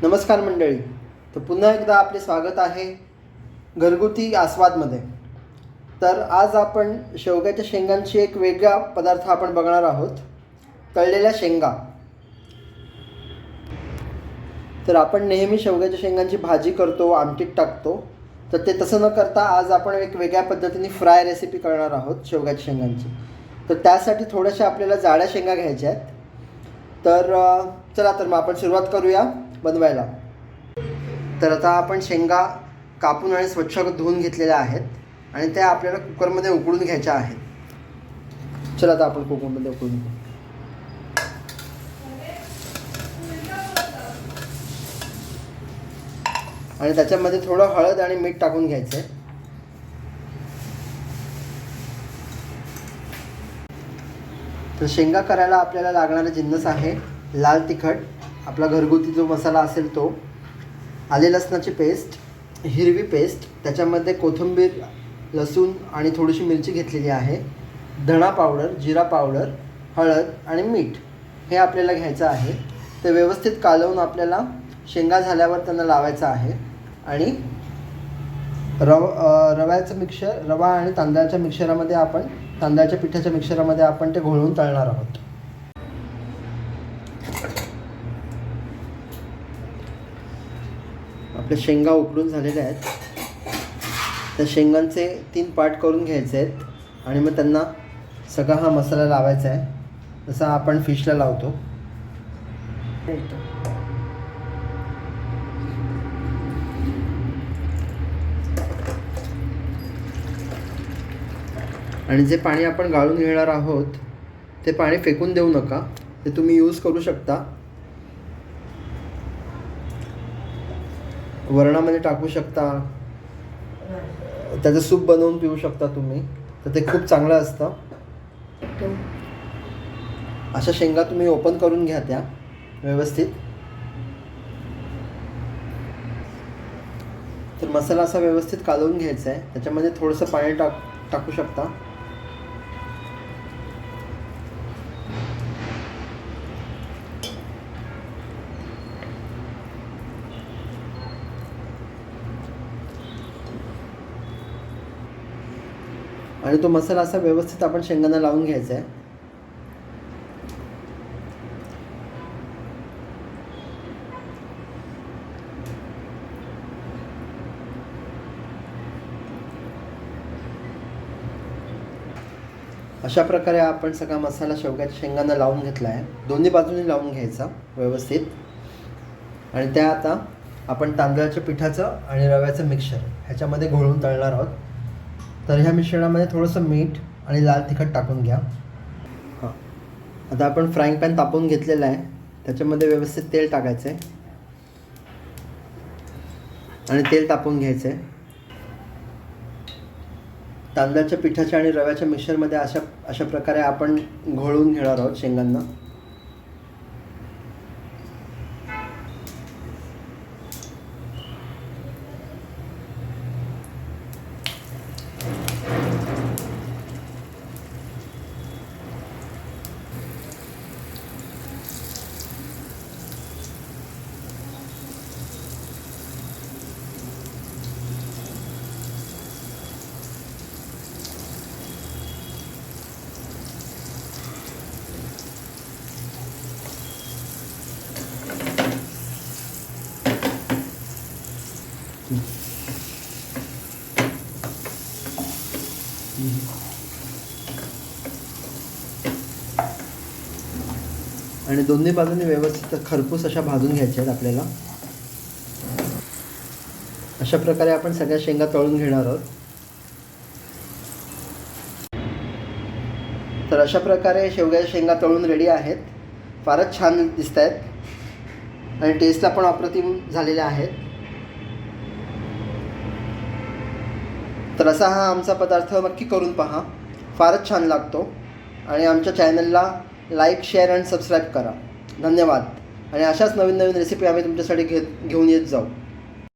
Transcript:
नमस्कार मंडळी. तर पुन्हा एकदा आपले स्वागत आहे घरगुती आस्वादमध्ये. तर आज आपण शेवग्याच्या शेंगांची एक वेगळा पदार्थ आपण बघणार आहोत, तळलेल्या शेंगा. तर आपण नेहमी शेवग्याच्या शेंगांची भाजी करतो, आमटीत टाकतो. तर ते तसं न करता आज आपण एक वेगळ्या पद्धतीने फ्राय रेसिपी करणार आहोत शेवग्याच्या शेंगांची. तर त्यासाठी थोड्याशा आपल्याला जाड्या शेंगा घ्यायच्या आहेत. तर चला तर मग आपण सुरुवात करूया बनवायला. तर आता आपण शेंगा कापून आणि स्वच्छ धुवून घेतलेल्या आहेत आणि त्या आपल्याला कुकरमध्ये उकळून घ्यायच्या आहेत. चला आता आपण कुकरमध्ये उकळून घेऊ. आणि त्याच्यामध्ये थोडं हळद आणि मीठ टाकून घ्यायचं आहे. तर शेंगा करायला आपल्याला लागणारा जिन्नस आहे लाल तिखट, आपला घरगुती जो मसाला असेल तो, आले लसणाची पेस्ट, हिरवी पेस्ट, त्याच्यामध्ये कोथिंबीर, लसूण आणि थोडीशी मिरची घेतलेली आहे, धणा पावडर, जिरा पावडर, हळद आणि मीठ हे आपल्याला घ्यायचं आहे. ते व्यवस्थित कालवून आपल्याला शेंगा झाल्यावर त्यांना लावायचं आहे. आणि रव्याचं मिक्सर, रवा आणि तांदळाच्या मिक्सरामध्ये आपण, तांदळाच्या पिठाच्या मिक्सरामध्ये आपण ते घोळून तळणार आहोत. आपल्या शेंगा उकळून झालेल्या आहेत. त्या शेंगांचे 3 पार्ट करून घ्यायचे आहेत आणि मग त्यांना सगळा हा मसाला लावायचा आहे, जसा आपण फिशला लावतो. आणि जे पाणी आपण गाळून घेणार आहोत ते पाणी फेकून देऊ नका, ते तुम्ही यूज करू शकता. वरणामध्ये टाकू शकता, त्याचं सूप बनवून पिऊ शकता तुम्ही, तर ते खूप चांगलं असतं. अशा शेंगा तुम्ही ओपन करून घ्या त्या व्यवस्थित. तर मसाला असा व्यवस्थित कालवून घ्यायचा आहे. त्याच्यामध्ये थोडंसं पाणी टाकू शकता. आणि तो मसाला असा व्यवस्थित आपण शेंगांना लावून घ्यायचा आहे. अशा प्रकारे आपण सगळा मसाला शेवग्याच्या शेंगांना लावून घेतला आहे. दोन्ही बाजूनी लावून घ्यायचा व्यवस्थित. आणि त्या आता आपण तांदळाच्या पिठाचं आणि रव्याचं मिक्सर ह्याच्यामध्ये घोळून तळणार आहोत. तर ह्या मिश्रणामध्ये थोडंसं मीठ आणि लाल तिखट टाकून घ्या. हां, आता आपण फ्राईंग पॅन तापवून घेतलेला आहे, त्याच्यामध्ये व्यवस्थित तेल टाकायचं आहे आणि तेल तापवून घ्यायचं आहे. तांदळाच्या पिठाच्या आणि रव्याच्या मिक्सरमध्ये अशा प्रकारे आपण घोळून घेणार आहोत शेंगांना. आणि दोन्ही बाजूने व्यवस्थित खरपूस अशा भाजून घ्यायच्या आहेत आपल्याला. अशा प्रकारे आपण सगळ्या शेंगा तळून घेणार आहोत. तर अशा प्रकारे शेवग्याच्या शेंगा तळून रेडी आहेत. फारच छान दिसत आहेत आणि टेस्टला पण अप्रतिम झालेल्या आहेत. तर असा हा आमचा पदार्थ नक्की करून पहा, फारच छान लागतो. आणि आमच्या चॅनलला लाईक, शेअर आणि सबस्क्राईब करा. धन्यवाद. आणि अशाच नवीन नवीन रेसिपी आम्ही तुमच्यासाठी घेऊन येत जाऊ.